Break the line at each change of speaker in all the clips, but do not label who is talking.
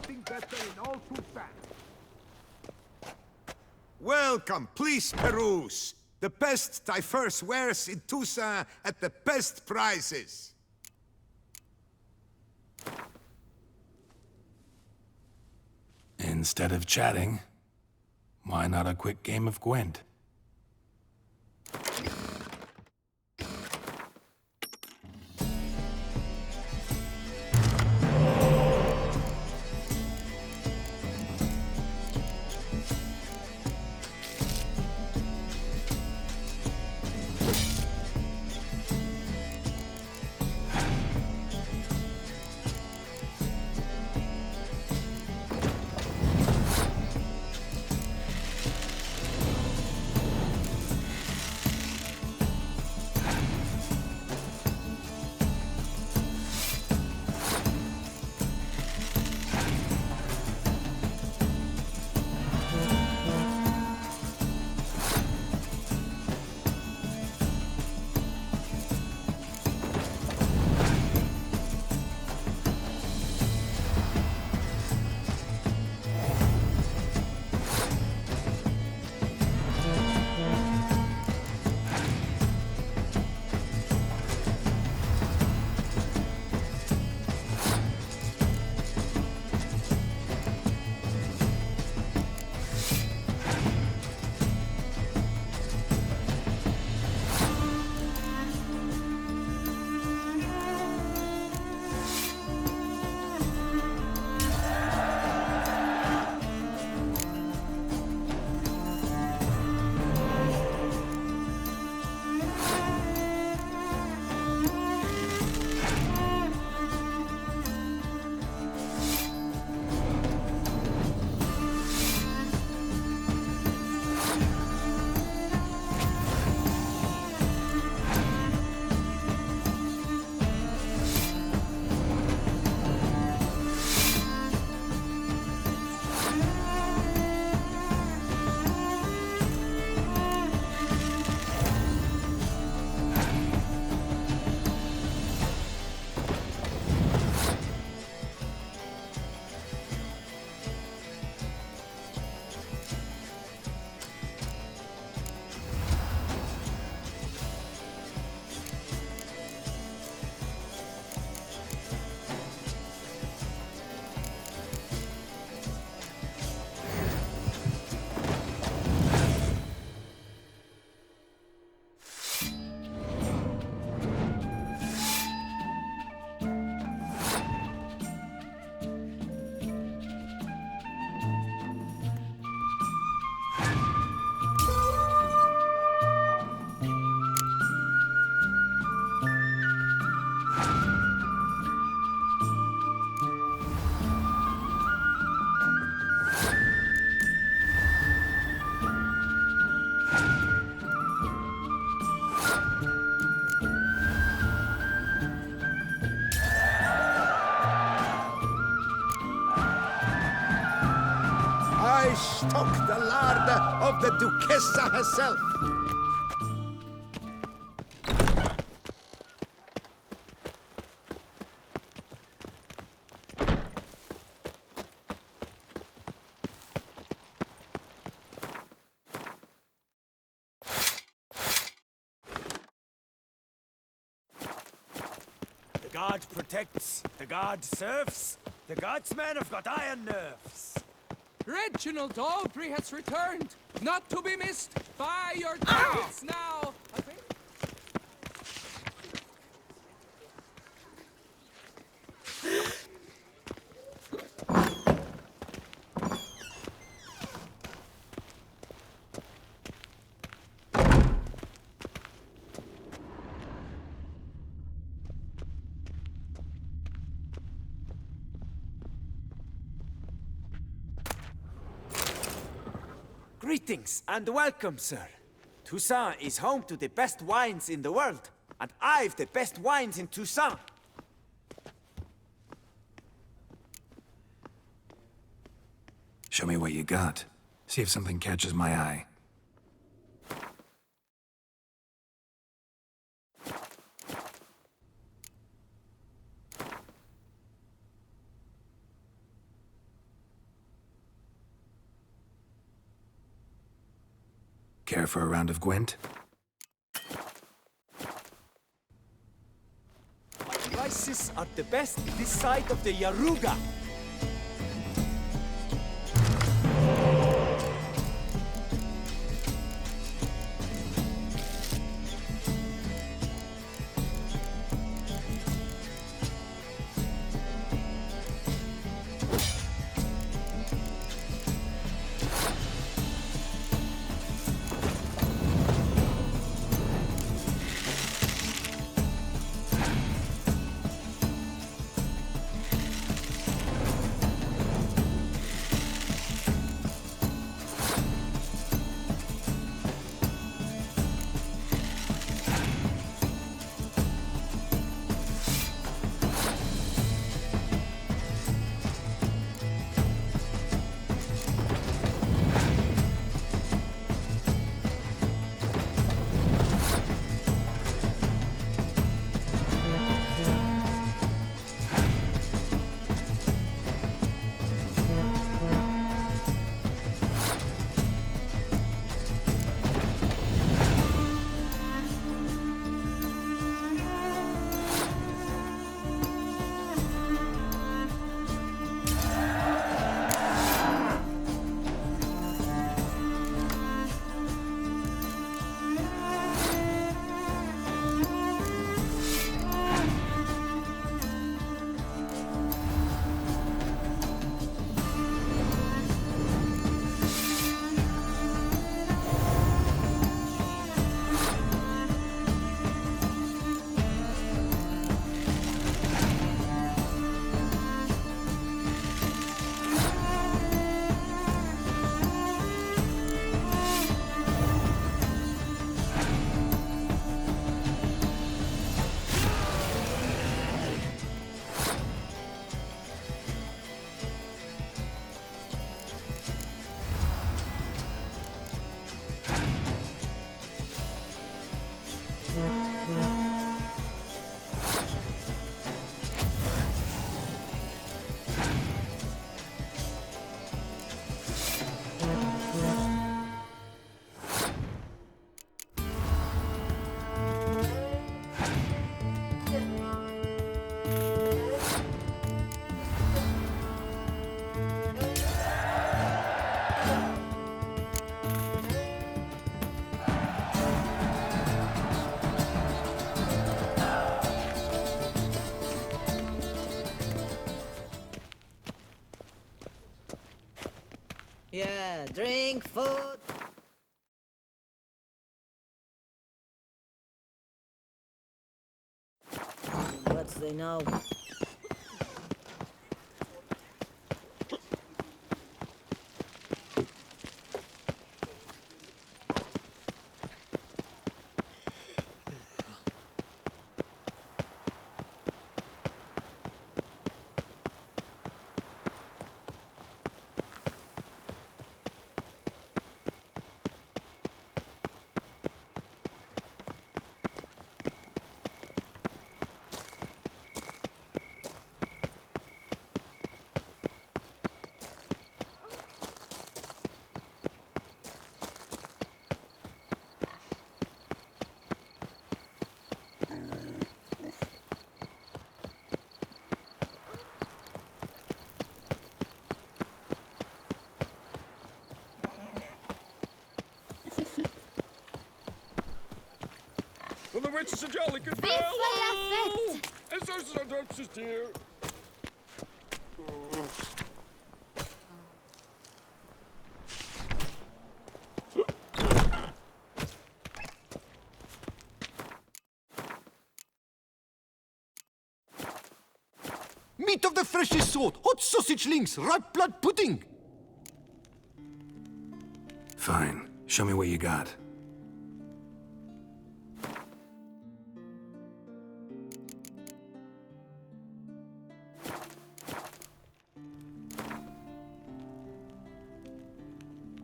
nothing better in all Toussaint.
Welcome, please peruse. The best diverse wares in Toussaint at the best prices.
Instead of chatting, why not a quick game of Gwent?
I stock the larder of the Duchessa herself.
The guard protects, the guard serves. The guardsmen have got iron nerves.
Reginald Aubry has returned, not to be missed by your targets now.
Greetings and welcome, sir. Toussaint is home to the best wines in the world, and I've the best wines in Toussaint.
Show me what you got. See if something catches my eye. Care for a round of Gwent?
My prices are the best this side of the Yaruga.
Yeah, drink, food. What's they know?
Well, the witch is a jolly good girl.
Vive la fête!
And so sometimes she's dear.
Meat of the freshest sort, hot sausage links, ripe blood pudding.
Fine. Show me what you got.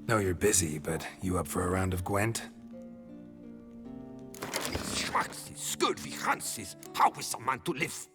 Know you're busy, but you up for a round of Gwent?
Schmackses, skurd wie Hanses. How is a man to live?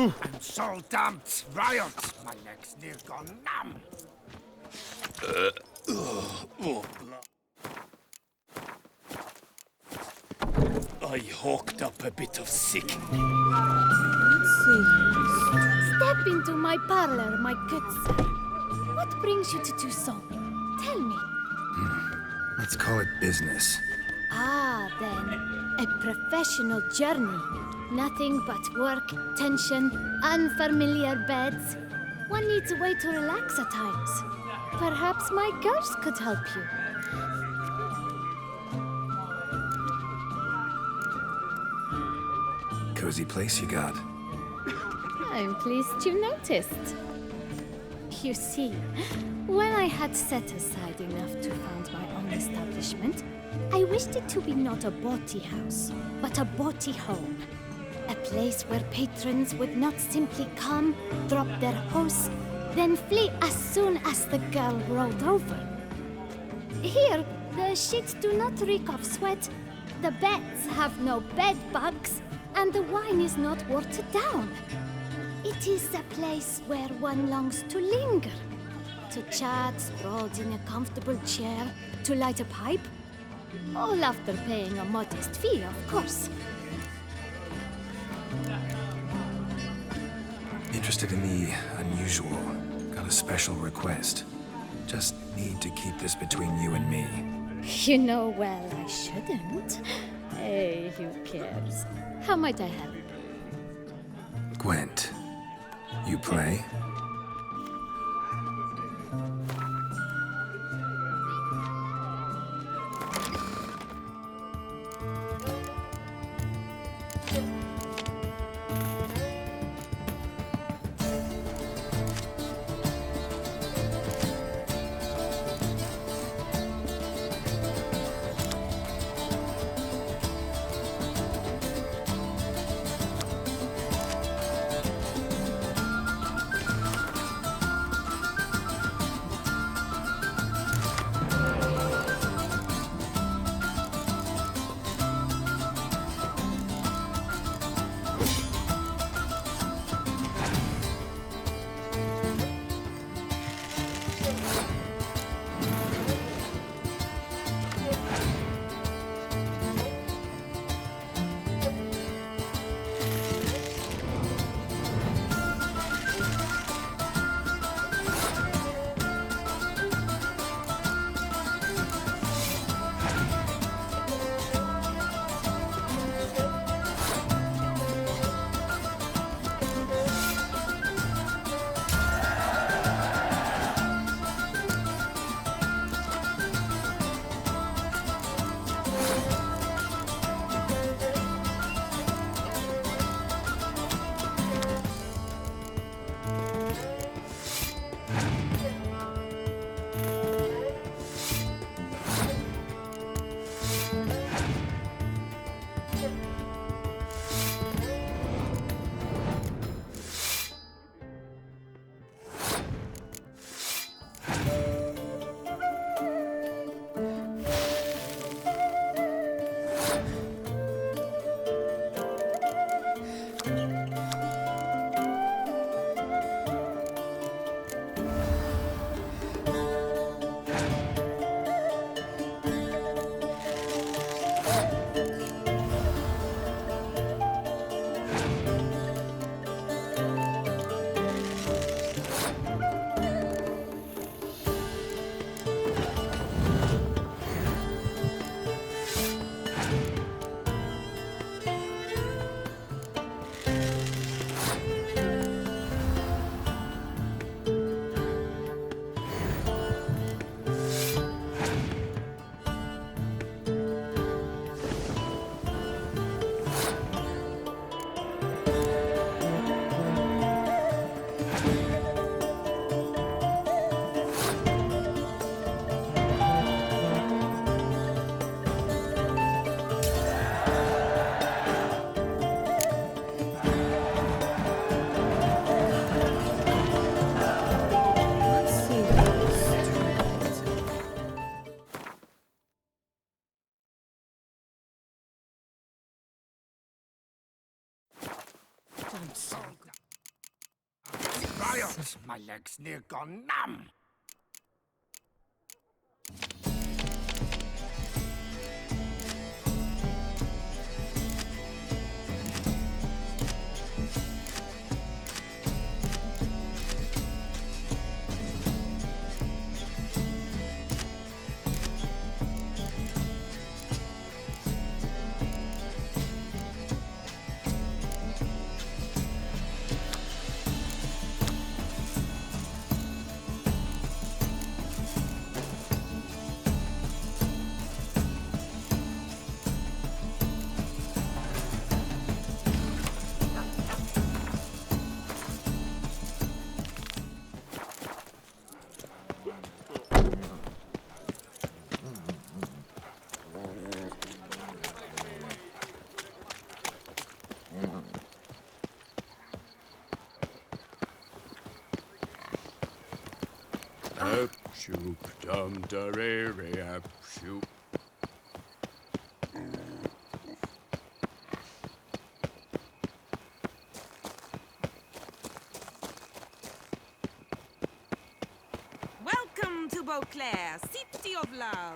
I'm so damped, riot. My neck's near gone numb.
I hawked up a bit of sick.
Step into my parlor, my good sir. What brings you to Toussaint? Tell me.
Let's call it business.
Ah, then. A professional journey. Nothing but work, tension, unfamiliar beds. One needs a way to relax at times. Perhaps my girls could help you.
Cozy place you got.
I'm pleased you noticed. You see, when I had set aside enough to found my own establishment, I wished it to be not a bawdy house, but a bawdy home. A place where patrons would not simply come, drop their hose, then flee as soon as the girl rolled over. Here, the sheets do not reek of sweat, the beds have no bed bugs, and the wine is not watered down. It is a place where one longs to linger, to chat sprawled in a comfortable chair, to light a pipe, all after paying a modest fee, of course.
Interested in the unusual. Got a special request. Just need to keep this between you and me.
You know well I shouldn't. Hey, who cares? How might I help?
Gwent, you play?
My legs near gone numb.
Up, shoop, dum, da, re, re, up, shoop.
Welcome to Beauclair, city of love.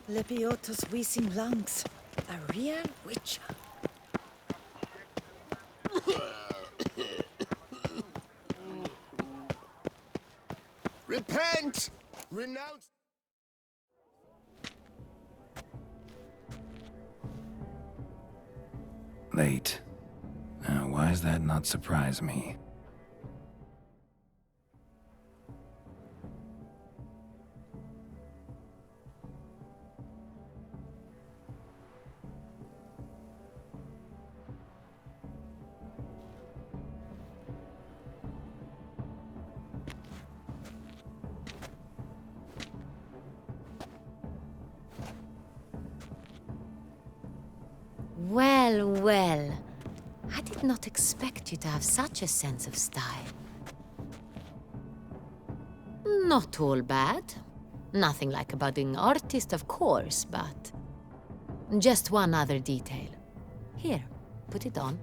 Lepiotus wheezing lungs. A real witcher.
Repent! Renounce!
Late. Now, why does that not surprise me?
Well, well. I did not expect you to have such a sense of style. Not all bad. Nothing like a budding artist, of course, but... just one other detail. Here, put it on.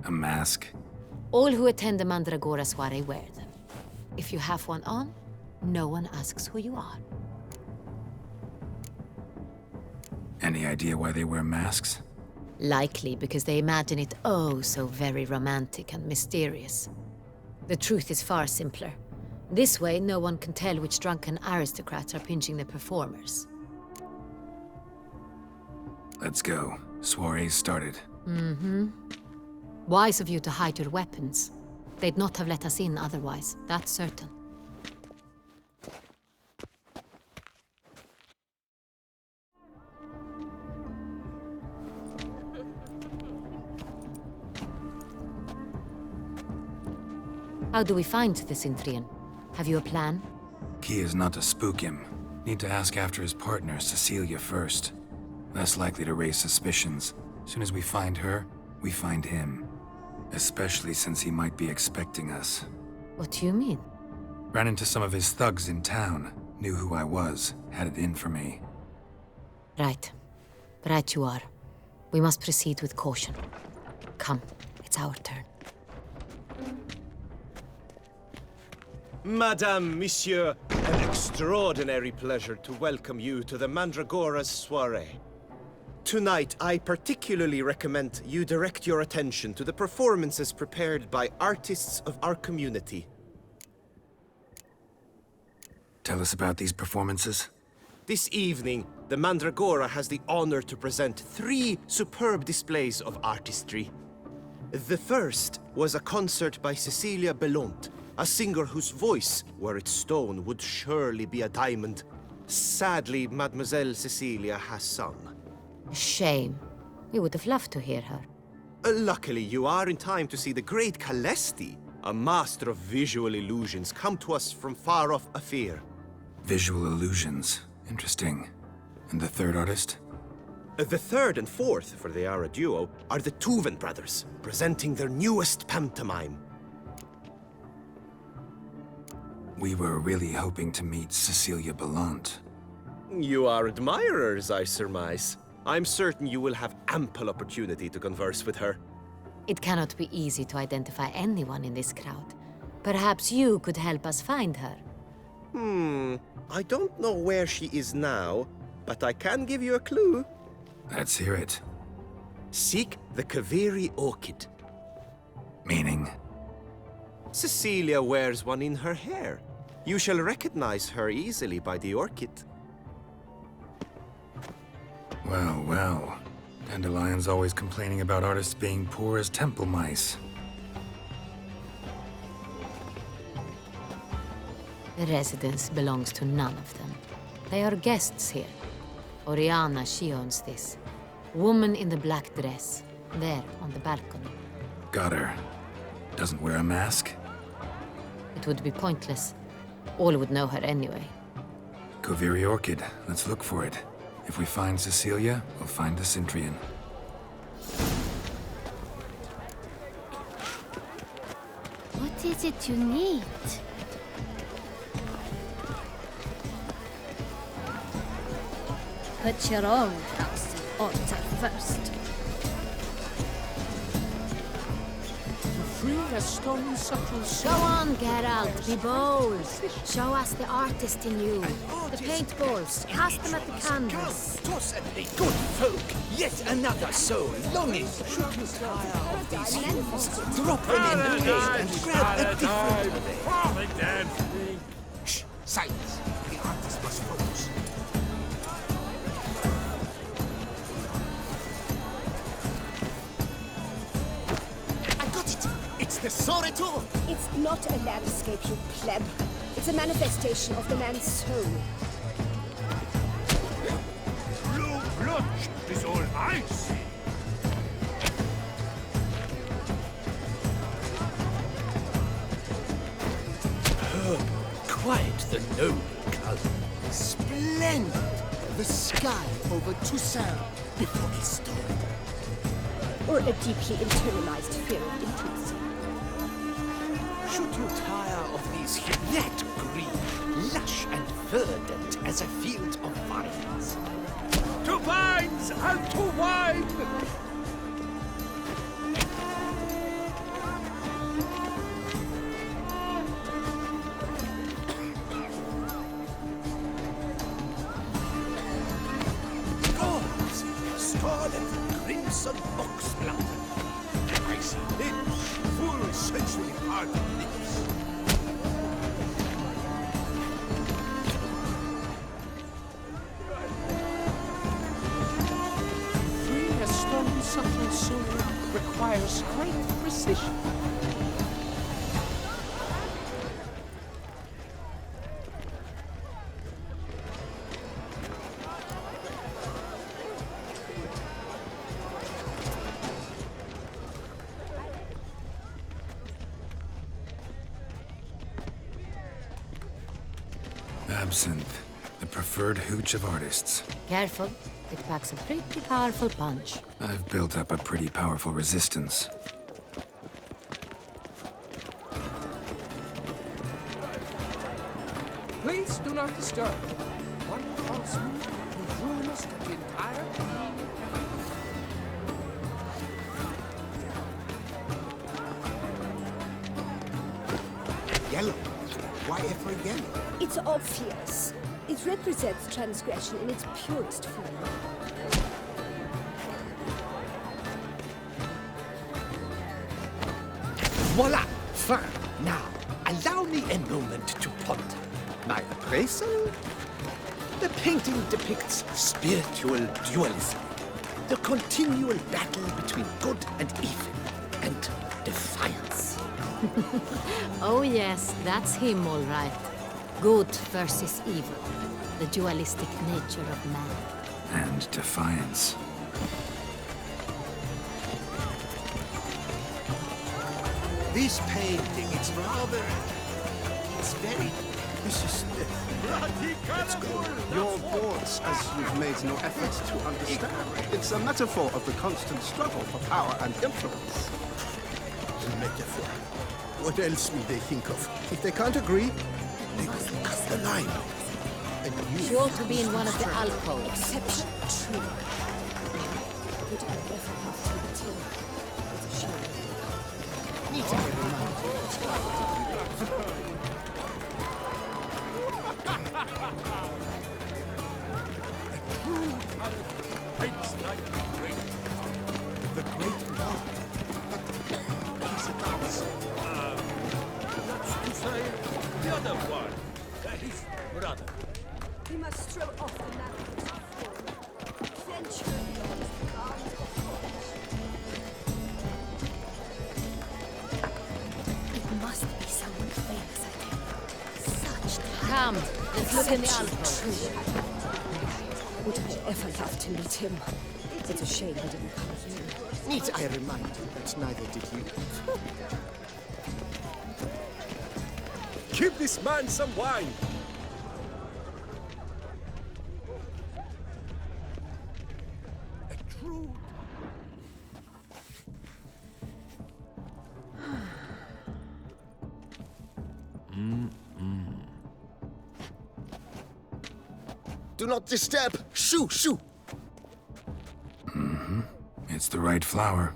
A mask?
All who attend the Mandragora soiree wear them. If you have one on, no one asks who you are.
Any idea why they wear masks?
Likely because they imagine it oh so very romantic and mysterious. The truth is far simpler. This way, no one can tell which drunken aristocrats are pinching the performers.
Let's go. Soiree's started.
Wise of you to hide your weapons. They'd not have let us in otherwise, that's certain. How do we find the Cintrian? Have you a plan?
Key is not to spook him. Need to ask after his partner, Cecilia, first. Less likely to raise suspicions. Soon as we find her, we find him. Especially since he might be expecting us.
What do you mean?
Ran into some of his thugs in town. Knew who I was. Had it in for me.
Right. Right you are. We must proceed with caution. Come, it's our turn.
Madame, Monsieur, an extraordinary pleasure to welcome you to the Mandragora's soiree. Tonight, I particularly recommend you direct your attention to the performances prepared by artists of our community.
Tell us about these performances.
This evening, the Mandragora has the honor to present 3 superb displays of artistry. The first was a concert by Cecilia Belont, a singer whose voice, were it stone, would surely be a diamond. Sadly, Mademoiselle Cecilia has sung.
Shame. We would have loved to hear her.
Luckily, you are in time to see the great Calesti, a master of visual illusions, come to us from far off Afir.
Visual illusions. Interesting. And the third artist?
The third and fourth, for they are a duo, are the Tuven brothers, presenting their newest pantomime.
We were really hoping to meet Cecilia Belant.
You are admirers, I surmise. I'm certain you will have ample opportunity to converse with her.
It cannot be easy to identify anyone in this crowd. Perhaps you could help us find her.
I don't know where she is now, but I can give you a clue.
Let's hear it.
Seek the Kaveri orchid.
Meaning?
Cecilia wears one in her hair. You shall recognize her easily by the orchid.
Well, well. Dandelion's always complaining about artists being poor as temple mice.
The residence belongs to none of them. They are guests here. Oriana, she owns this. Woman in the black dress. There, on the balcony.
Got her. Doesn't wear a mask?
It would be pointless. All would know her anyway.
Kaveri Orchid. Let's look for it. If we find Cecilia, we'll find the Cintrian.
What is it you need? Put your own house in order first.
Free a stone subtle
Go on, Geralt, be bold. Show us the artist in you. The paintballs, cast them at the canvas.
Toss at a good folk, yet another soul longing. Should you tire of these humans? Drop them in the pit and grab a different way.
Shh! Silence! The artist must focus.
It's the Sorito!
It's not a landscape, you pleb. It's a manifestation of the man's soul.
Blue blood is all I see.
Quite the noble color.
Splendid! The sky over Toussaint before he stormed.
Or a deeply internalized fear of intimacy.
Should you tire of these that green, lush and verdant as a field of vines?
To vines and to wine!
Gods, scarlet, crimson oxblood.
I see lips, full sensually parted lips.
free a stone subtle soul requires great precision.
Absinthe. The preferred hooch of artists.
Careful, it packs a pretty powerful punch.
I've built up a pretty powerful resistance.
Please do not disturb. One false move will ruin us to the entire
Yellow. Why ever yellow?
It's obvious. It represents transgression in its purest form.
Voila! Fine. Now, allow me a moment to ponder. My appraisal? The painting depicts spiritual dualism. The continual battle between good and evil, and defiance.
Oh yes, that's him all right. Good versus evil. The dualistic nature of man.
And defiance.
This painting, it's rather... It's very... This is... Let's go.
Your words, as you've made no effort to understand. It's a metaphor of the constant struggle for power and influence.
A metaphor. What else will they think of?
If they can't agree,
They will cut the line. And you...
She ought to be in one of the alcoves.
Exception true. Would I ever have to be till? It's a shame.
Need to be reminded.
The great one. He's a dance.
That's to say, the other one. His brother.
We must throw off the manacles of form. Clench your hands, guard the force.
It must be someone famous, I think. Such
Come, let's look in the alcove.
Would I ever love to meet him? It's a shame he didn't come here.
Need I remind you that neither did you?
Give this man some wine.
A true...
Do not disturb! Shoo, shoo!
It's the right flower.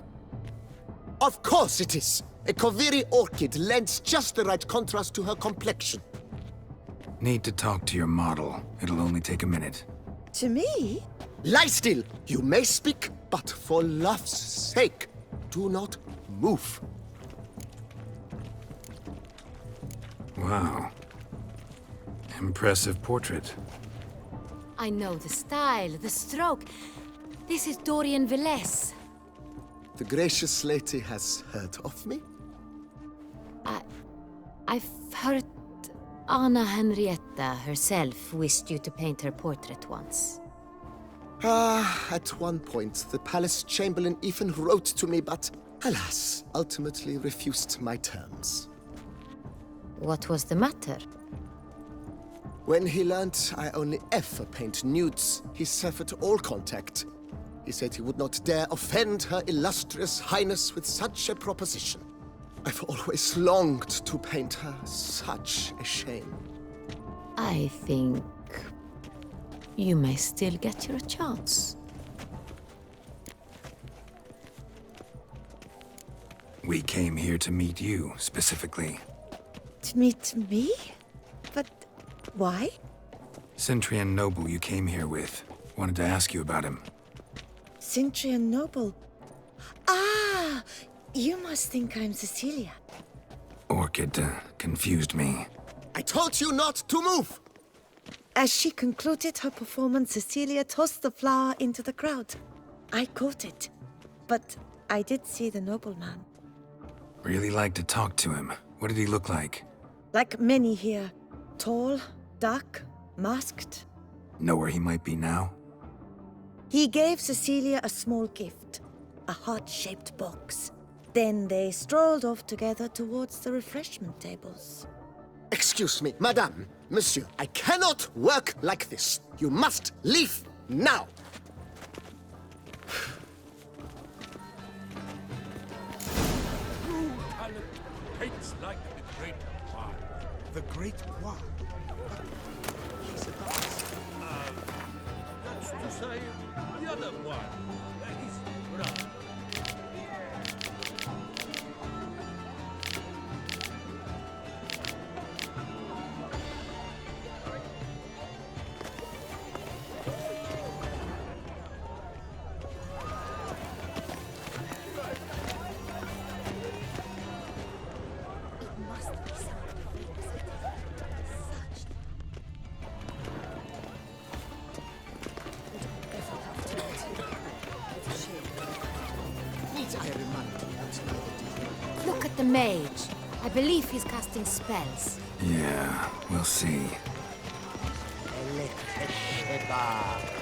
Of course it is! A Koviri orchid lends just the right contrast to her complexion.
Need to talk to your model. It'll only take a minute.
To me?
Lie still! You may speak, but for love's sake, do not move.
Wow. Impressive portrait.
I know the style, the stroke. This is Dorian Velez.
The gracious lady has heard of me?
I've heard Anna Henrietta herself wished you to paint her portrait once.
At one point, the palace chamberlain even wrote to me, but alas, ultimately refused my terms.
What was the matter?
When he learned I only ever paint nudes, he severed all contact. He said he would not dare offend her illustrious highness with such a proposition. I've always longed to paint her. Such a shame.
I think you may still get your chance.
We came here to meet you, specifically.
To meet me? But why?
Centrian noble you came here with. Wanted to ask you about him.
Centrian noble. Ah! You must think I'm Cecilia.
Orchid confused me.
I told you not to move!
As she concluded her performance, Cecilia tossed the flower into the crowd. I caught it, but I did see the nobleman.
Really like to talk to him. What did he look like?
Like many here. Tall, dark, masked.
Know where he might be now?
He gave Cecilia a small gift, a heart-shaped box. Then they strolled off together towards the refreshment tables.
Excuse me, madame, monsieur, I cannot work like this. You must leave now.
True talent paints like the great one.
The great one. He's a dance.
That's to say, the other one. His brother.
Look at the mage. I believe he's casting spells.
Yeah, we'll see.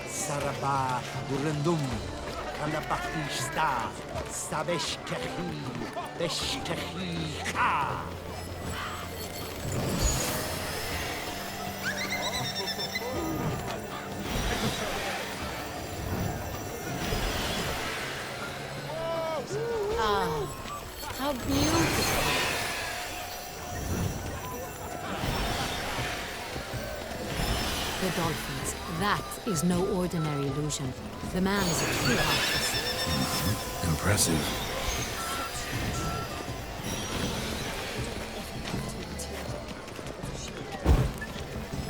Saraba Urendum
Kalabakista, Saveshkehi, Beshkehi Ka.
Ah, how beautiful. The dolphins. That is no ordinary illusion. The man is a true artist.
Impressive.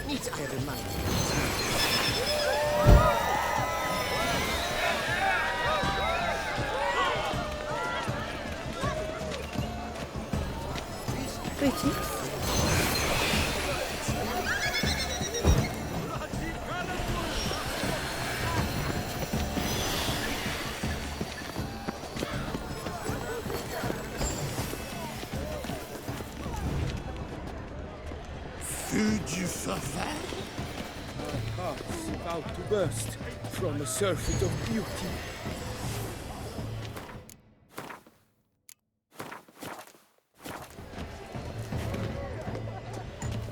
Need I remind you?
Greetings.
Feu du Fafin? My heart's about to burst from a surfeit of beauty.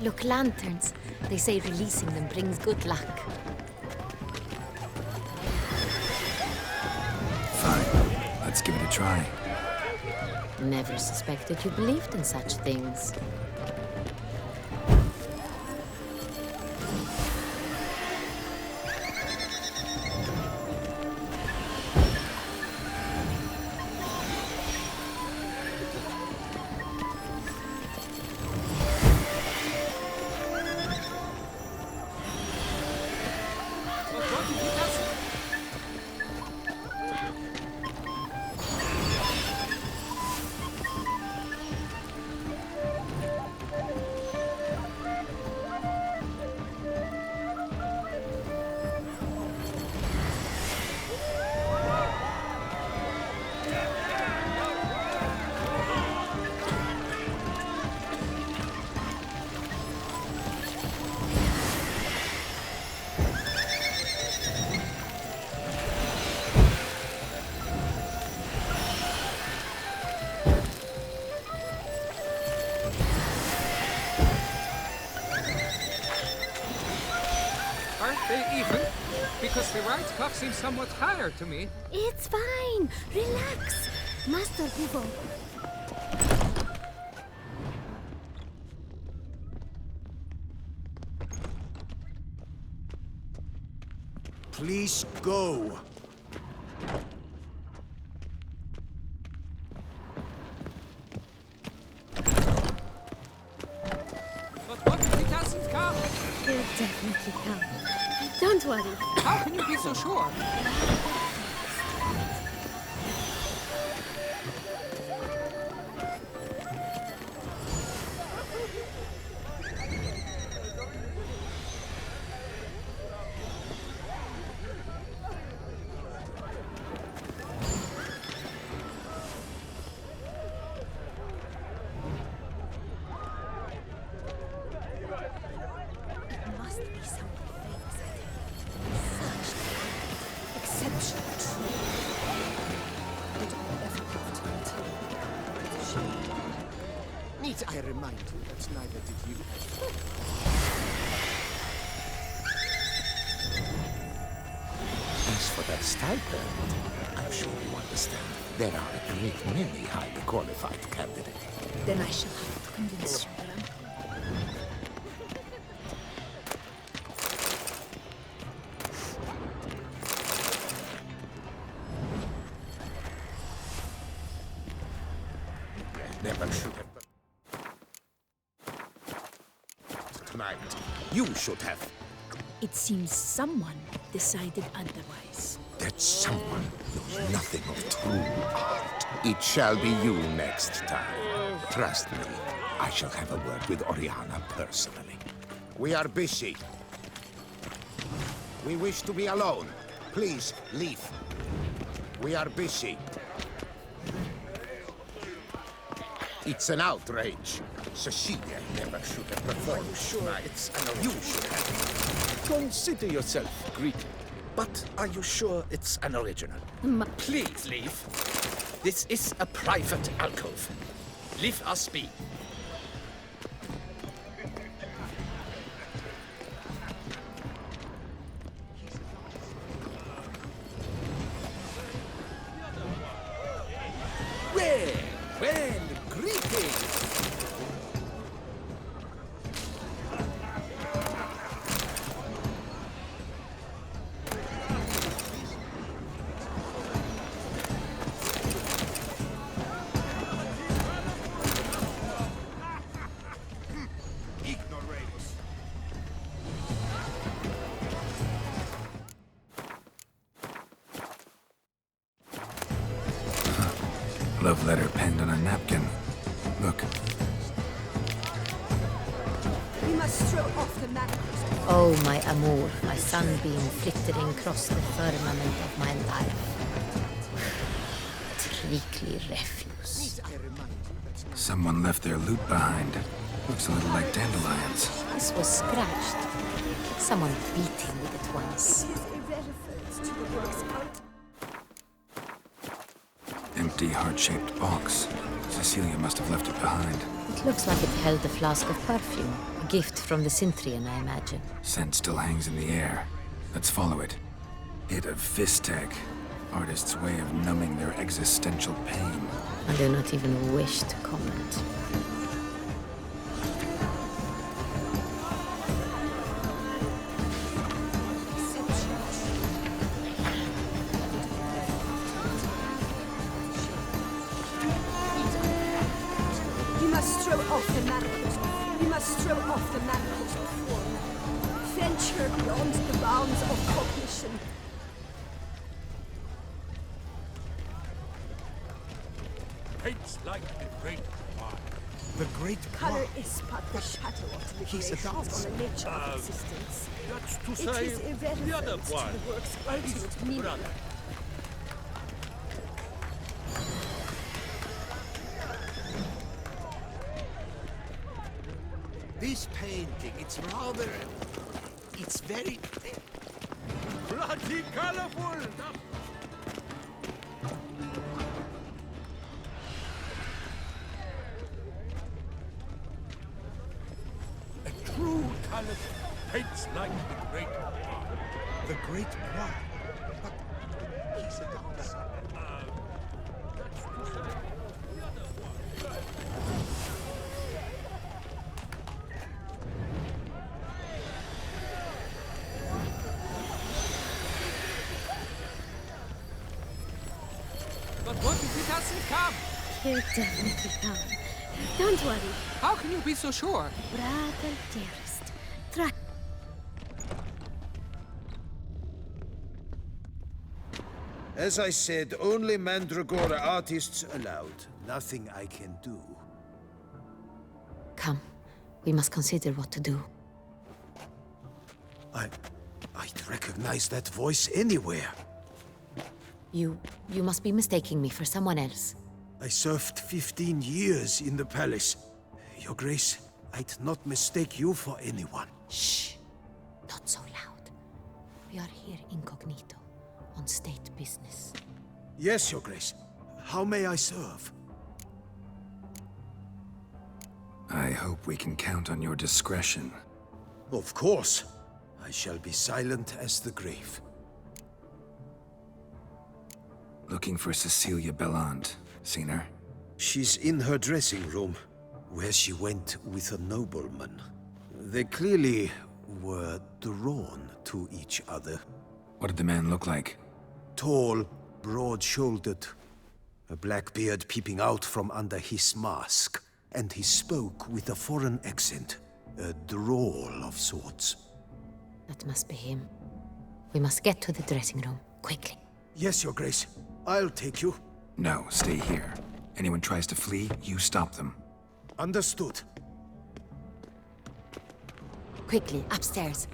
Look, lanterns. They say releasing them brings good luck.
Fine. Let's give it a try.
Never suspected you believed in such things.
Aren't they even? Because the right cuff seems somewhat higher to me.
It's fine. Relax. Master Hugo.
Please go.
But what if he doesn't come?
He'll definitely come. Don't worry.
How can you be so sure?
Must be something famous at it. Such talent. Exceptional tree. Would I ever have to continue?
Need I remind you that neither did you?
As for that stipend, I'm sure you understand. There are a great many highly qualified candidates.
Then I shall have to convince you, Baron.
Never should have. Tonight, you should have.
It seems someone decided otherwise.
That someone knows nothing of true art. It shall be you next time. Trust me, I shall have a word with Oriana personally.
We are busy. We wish to be alone. Please, leave. We are busy. It's an outrage.
Cecilia never should have performed
Are you sure
tonight.
it's an
You should have.
Consider yourself greeted. But are you sure it's an original? Please leave. This is a private alcove. Leave us be.
Well, greetings.
Love letter penned on a napkin. Look.
We must throw off the manacles.
Oh, my amour, my sunbeam flittering across the firmament of my life. Treacly refuse.
Someone left their loot behind. Looks a little like dandelions.
This was scratched. Someone beating with it once.
Empty, heart-shaped box. Cecilia must have left it behind.
It looks like it held a flask of perfume. A gift from the Synthrian, I imagine.
Scent still hangs in the air. Let's follow it. Hit of Vistag. Artist's way of numbing their existential pain.
I do not even wish to comment.
We must throw off the manacles. We must throw off the manacles of form. Venture beyond the bounds of cognition.
Paints like the great one.
The great
Color is but the shadow of the
He's a
liberations
dance.
on the nature of existence.
That's to
It
say,
is irrelevant
the other
to
one.
the work's
His
ultimate meaning.
brother.
This painting, it's rather... It's very...
Bloody colorful! A true color paints like the great one.
The great one. But he's a dancer.
That's to say, the other one.
But what if it hasn't come?
He'll definitely come. Don't worry,
How can you be so sure?
brother dearest. Try.
As I said, only Mandragora artists allowed. Nothing I can do.
Come, we must consider what to do.
I'd recognize that voice anywhere.
You must be mistaking me for someone else.
I served 15 years in the palace. Your Grace, I'd not mistake you for anyone.
Shh! Not so loud. We are here incognito, on state business.
Yes, Your Grace. How may I serve?
I hope we can count on your discretion.
Of course. I shall be silent as the grave.
Looking for Cecilia Belland. Seen her?
She's in her dressing room, where she went with a nobleman. They clearly were drawn to each other.
What did the man look like?
Tall, broad-shouldered, a black beard peeping out from under his mask, and he spoke with a foreign accent, a drawl of sorts.
That must be him. We must get to the dressing room, quickly.
Yes, Your Grace. I'll take you.
No, stay here. Anyone tries to flee, you stop them.
Understood.
Quickly, upstairs.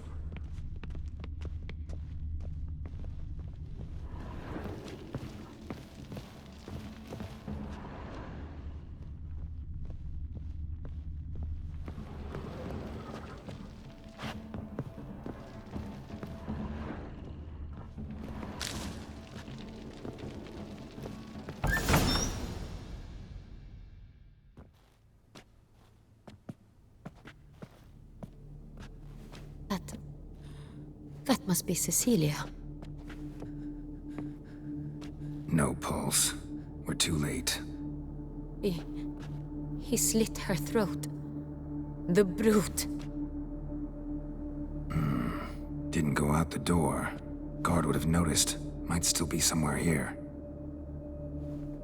That must be Cecilia.
No pulse. We're too late.
He slit her throat. The brute.
Didn't go out the door. Guard would have noticed. Might still be somewhere here.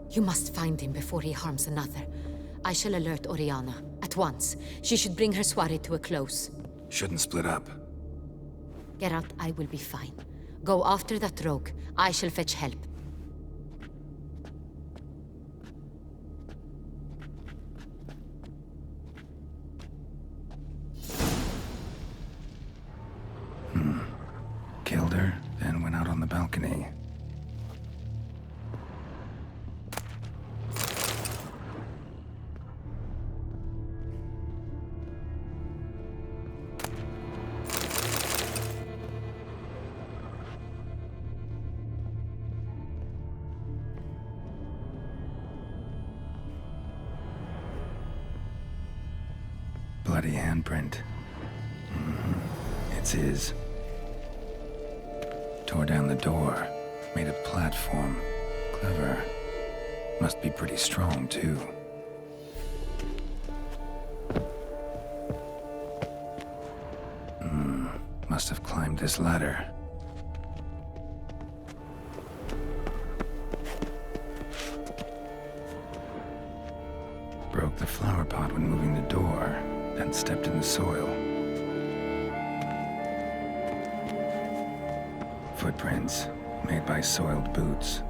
You must find him before he harms another. I shall alert Oriana. At once. She should bring her soirée to a close.
Shouldn't split up.
Geralt, I will be fine. Go after that rogue. I shall fetch help.
Killed her, then went out on the balcony. Bloody handprint. It's his. Tore down the door. Made a platform. Clever. Must be pretty strong, too. Must have climbed this ladder. Broke the flower pot when moving the door, then stepped in the soil. Footprints, made by soiled boots.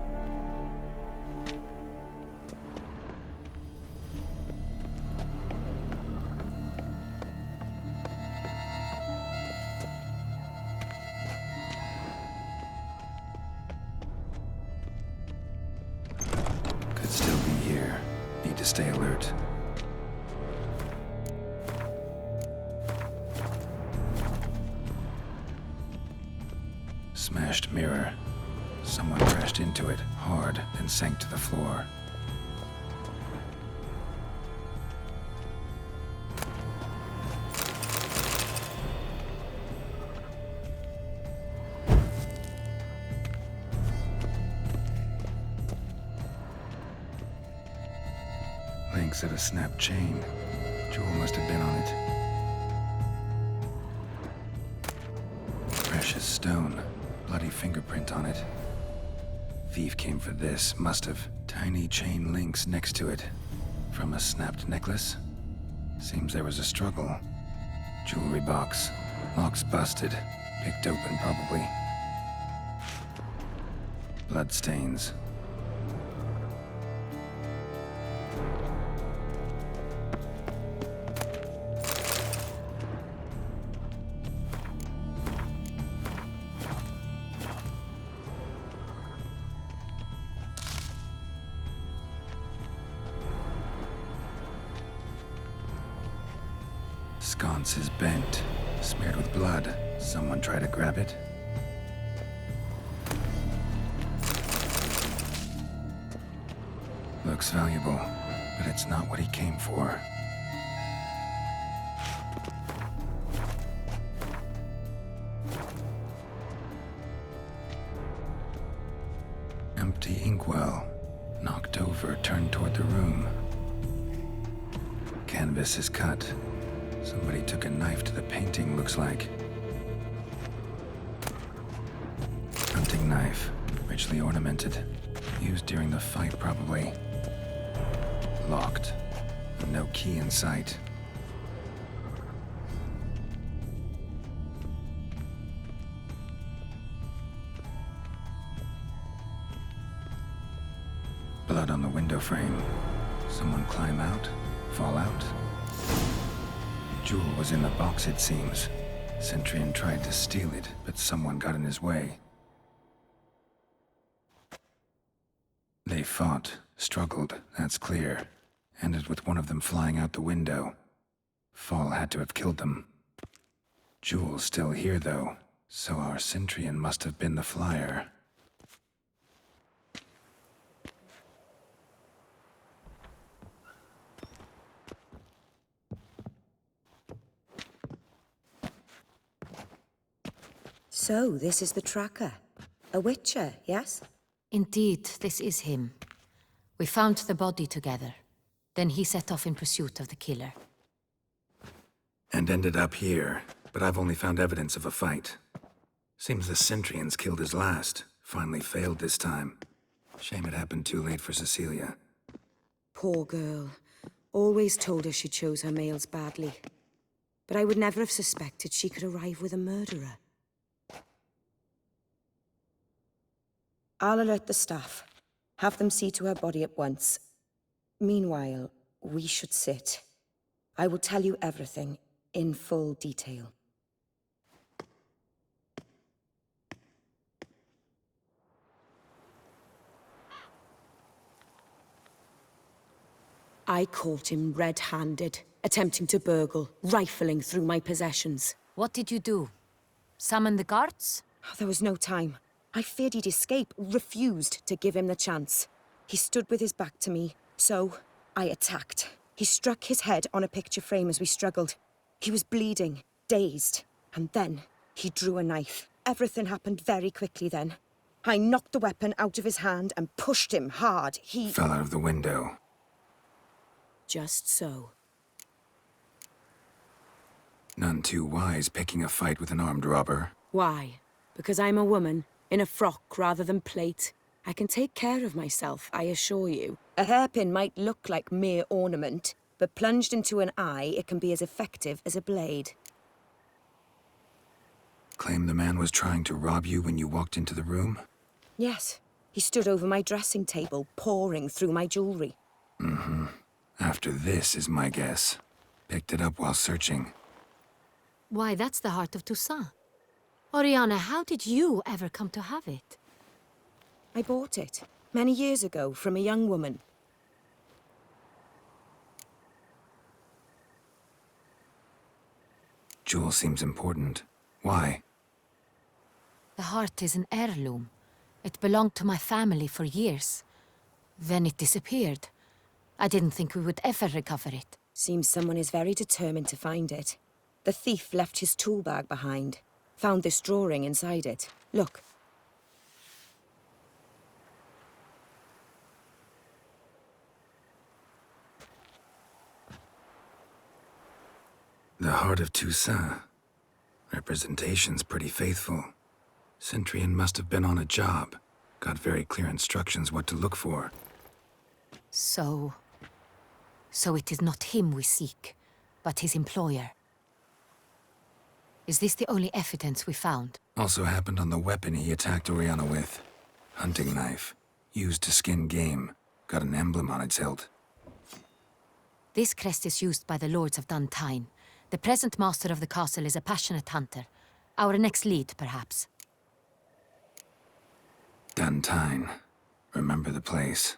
Could still be here. Need to stay alert. Smashed mirror. Someone crashed into it hard, then sank to the floor. Links of a snapped chain. Jewel must have been on it. Precious stone. Bloody fingerprint on it. Thief came for this, must have. Tiny chain links next to it. From a snapped necklace? Seems there was a struggle. Jewelry box. Lock's busted. Picked open, probably. Bloodstains. Sconce is bent, smeared with blood. Someone try to grab it? Looks valuable, but it's not what he came for. Empty inkwell. Knocked over, turned toward the room. Canvas is cut. Somebody took a knife to the painting, looks like. Hunting knife, richly ornamented. Used during the fight, probably. Locked. No key in sight. Blood on the window frame. Someone climb out? Fall out? Jewel was in the box, it seems. Centurion tried to steal it, but someone got in his way. They fought, struggled, that's clear. Ended with one of them flying out the window. Fall had to have killed them. Jewel's still here, though, so our Centurion must have been the flyer.
So, this is the tracker. A witcher, yes?
Indeed, this is him. We found the body together. Then he set off in pursuit of the killer.
And ended up here, but I've only found evidence of a fight. Seems the Centrians killed his last. Finally failed this time. Shame it happened too late for Cecilia.
Poor girl. Always told her she chose her males badly. But I would never have suspected she could arrive with a murderer. I'll alert the staff. Have them see to her body at once. Meanwhile, we should sit. I will tell you everything, in full detail. I caught him red-handed, attempting to burgle, rifling through my possessions.
What did you do? Summon the guards?
There was no time. I feared he'd escape, refused to give him the chance. He stood with his back to me, so I attacked. He struck his head on a picture frame as we struggled. He was bleeding, dazed, and then he drew a knife. Everything happened very quickly then. I knocked the weapon out of his hand and pushed him hard. He
fell out of the window.
Just so.
None too wise picking a fight with an armed robber.
Why? Because I'm a woman, in a frock rather than plate. I can take care of myself, I assure you. A hairpin might look like mere ornament, but plunged into an eye, it can be as effective as a blade.
Claim the man was trying to rob you when you walked into the room?
Yes. He stood over my dressing table, pouring through my jewelry.
Mm-hmm. After this is my guess. Picked it up while searching.
Why, that's the heart of Toussaint. Oriana, how did you ever come to have it?
I bought it, many years ago, from a young woman.
Jewel seems important. Why?
The heart is an heirloom. It belonged to my family for years. Then it disappeared. I didn't think we would ever recover it.
Seems someone is very determined to find it. The thief left his tool bag behind. Found this drawing inside it. Look.
The heart of Toussaint. Representation's pretty faithful. Centrian must have been on a job. Got very clear instructions what to look for.
So it is not him we seek, but his employer. Is this the only evidence we found?
Also happened on the weapon he attacked Oriana with. Hunting knife. Used to skin game. Got an emblem on its hilt.
This crest is used by the Lords of Duntine. The present master of the castle is a passionate hunter. Our next lead, perhaps.
Duntine. Remember the place.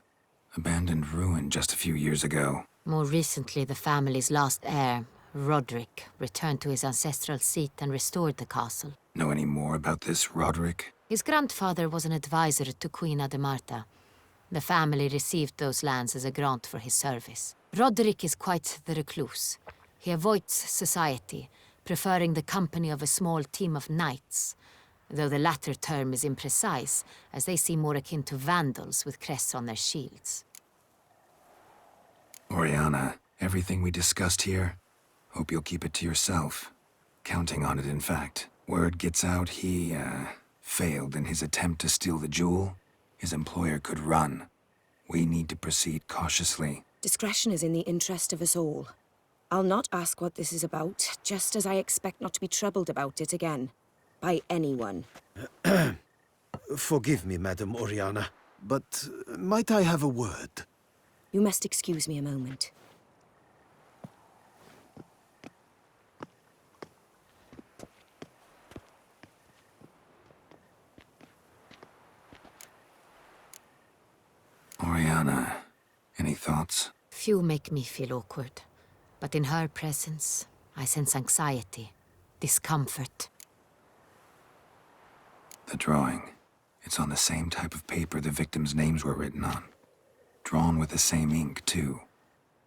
Abandoned ruin just a few years ago.
More recently, the family's last heir, Roderick, returned to his ancestral seat and restored the castle.
Know any more about this Roderick?
His grandfather was an advisor to Queen Ademarta. The family received those lands as a grant for his service. Roderick is quite the recluse. He avoids society, preferring the company of a small team of knights, though the latter term is imprecise, as they seem more akin to vandals with crests on their shields.
Oriana, everything we discussed here, hope you'll keep it to yourself. Counting on it, in fact. Word gets out he, failed in his attempt to steal the jewel. His employer could run. We need to proceed cautiously.
Discretion is in the interest of us all. I'll not ask what this is about, just as I expect not to be troubled about it again. By anyone.
Forgive me, Madam Oriana, but might I have a word?
You must excuse me a moment.
Oriana, any thoughts?
Few make me feel awkward, but in her presence, I sense anxiety, discomfort.
The drawing. It's on the same type of paper the victims' names were written on. Drawn with the same ink, too.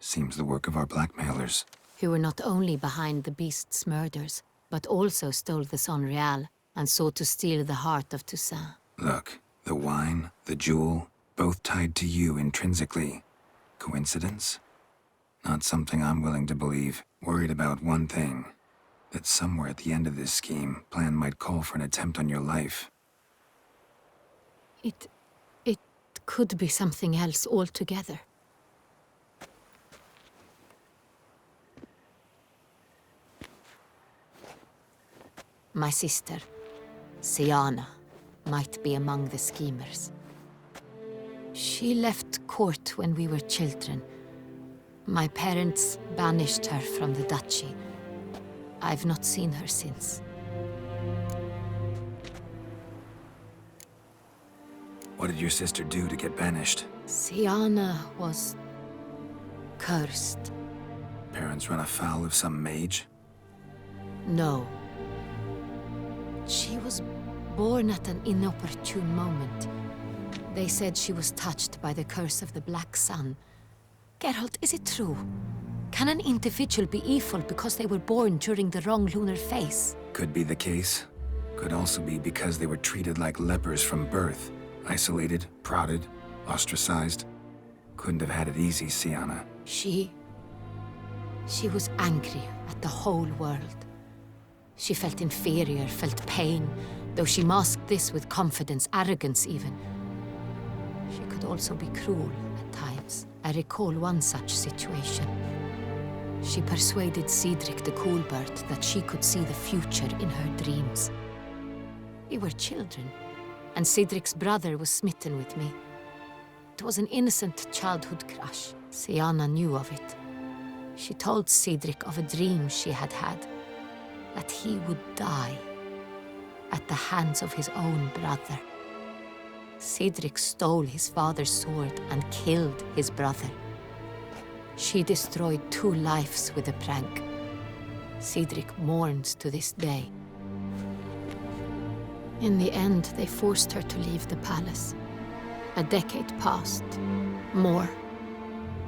Seems the work of our blackmailers.
Who were not only behind the beast's murders, but also stole the Son Real. and sought to steal the heart of Toussaint.
Look, the wine, the jewel, both tied to you intrinsically. Coincidence? Not something I'm willing to believe. Worried about one thing. That somewhere at the end of this scheme, plan might call for an attempt on your life.
It could be something else altogether. My sister, Siana, might be among the schemers. She left court when we were children. My parents banished her from the duchy. I've not seen her since.
What did your sister do to get banished?
Siana was cursed.
Parents run afoul of some mage?
No. She was born at an inopportune moment. They said she was touched by the curse of the Black Sun. Geralt, is it true? Can an individual be evil because they were born during the wrong lunar phase?
Could be the case. Could also be because they were treated like lepers from birth. Isolated, prodded, ostracized. Couldn't have had it easy, Siana.
She was angry at the whole world. She felt inferior, felt pain, though she masked this with confidence, arrogance even. She could also be cruel at times. I recall one such situation. She persuaded Cedric the Coolbird that she could see the future in her dreams. We were children, and Cedric's brother was smitten with me. It was an innocent childhood crush. Siana knew of it. She told Cedric of a dream she had had, that he would die at the hands of his own brother. Cedric stole his father's sword and killed his brother. She destroyed 2 lives with a prank. Cedric mourns to this day. In the end, they forced her to leave the palace. A decade passed. More.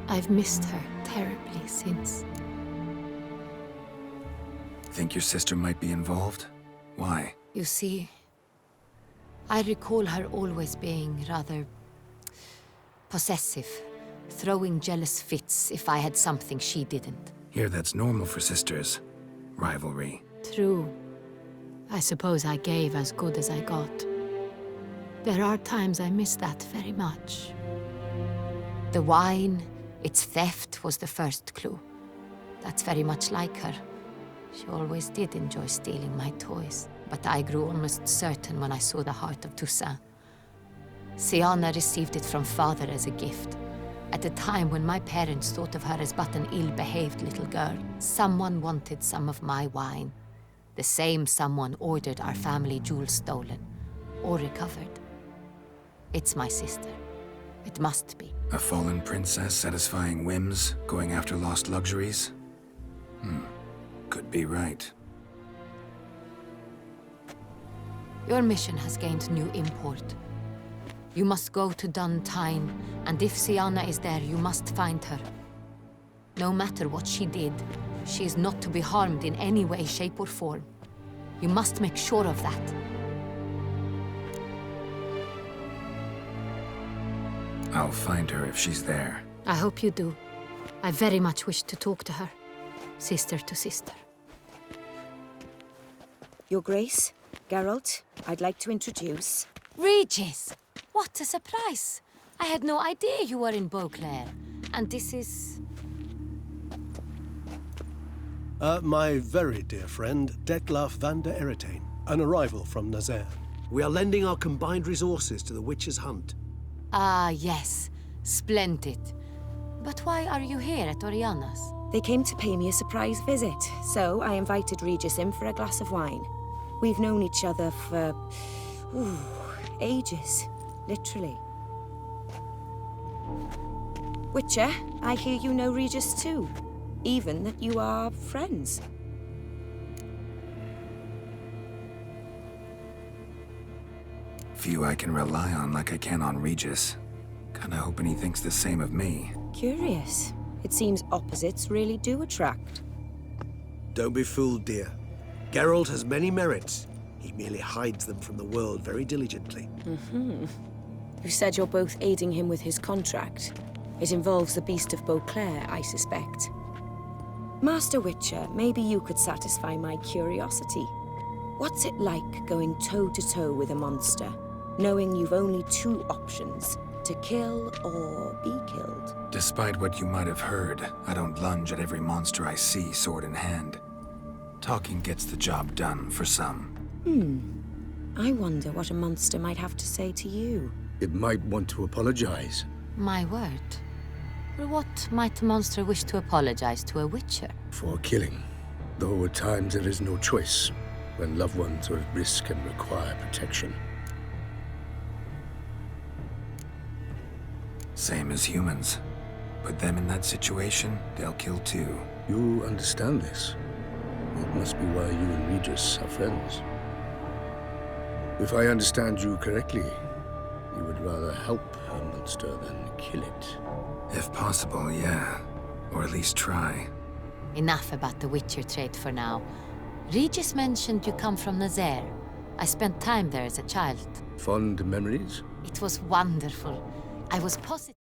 I've missed her terribly since.
Think your sister might be involved? Why?
You see, I recall her always being rather possessive, throwing jealous fits if I had something she didn't.
Here, that's normal for sisters. Rivalry.
True. I suppose I gave as good as I got. There are times I miss that very much. The wine, its theft, was the first clue. That's very much like her. She always did enjoy stealing my toys, but I grew almost certain when I saw the heart of Toussaint. Siana received it from father as a gift, at a time when my parents thought of her as but an ill-behaved little girl. Someone wanted some of my wine. The same someone ordered our family jewels stolen, or recovered. It's my sister. It must be.
A fallen princess satisfying whims, going after lost luxuries? Could be right.
Your mission has gained new import. You must go to Duntine, and if Siana is there, you must find her. No matter what she did, she is not to be harmed in any way, shape, or form. You must make sure of that.
I'll find her if she's there.
I hope you do. I very much wish to talk to her. Sister to sister.
Your Grace, Geralt, I'd like to introduce...
Regis! What a surprise! I had no idea you were in Beauclair. And this is...
My very dear friend, Detlaf van der Eretain, an arrival from Nazaire.
We are lending our combined resources to the Witch's Hunt.
Ah, yes. Splendid. But why are you here at Oriana's?
They came to pay me a surprise visit, so I invited Regis in for a glass of wine. We've known each other for... ages. Literally. Witcher, I hear you know Regis too. Even that you are friends.
Few I can rely on like I can on Regis. Kinda hoping he thinks the same of me.
Curious. It seems opposites really do attract.
Don't be fooled, dear. Geralt has many merits. He merely hides them from the world very diligently.
Mm-hmm. You said you're both aiding him with his contract. It involves the Beast of Beauclair, I suspect. Master Witcher, maybe you could satisfy my curiosity. What's it like going toe-to-toe with a monster, knowing you've only two options, to kill or be killed?
Despite what you might have heard, I don't lunge at every monster I see sword in hand. Talking gets the job done for some.
I wonder what a monster might have to say to you.
It might want to apologize.
My word. For what might a monster wish to apologize to a witcher?
For killing. Though at times there is no choice, when loved ones are at risk and require protection.
Same as humans. Put them in that situation, they'll kill too.
You understand this. It must be why you and Regis are friends. If I understand you correctly, you would rather help a monster than kill it.
If possible, yeah. Or at least try.
Enough about the Witcher trait for now. Regis mentioned you come from Nazaire. I spent time there as a child.
Fond memories?
It was wonderful. I was positive.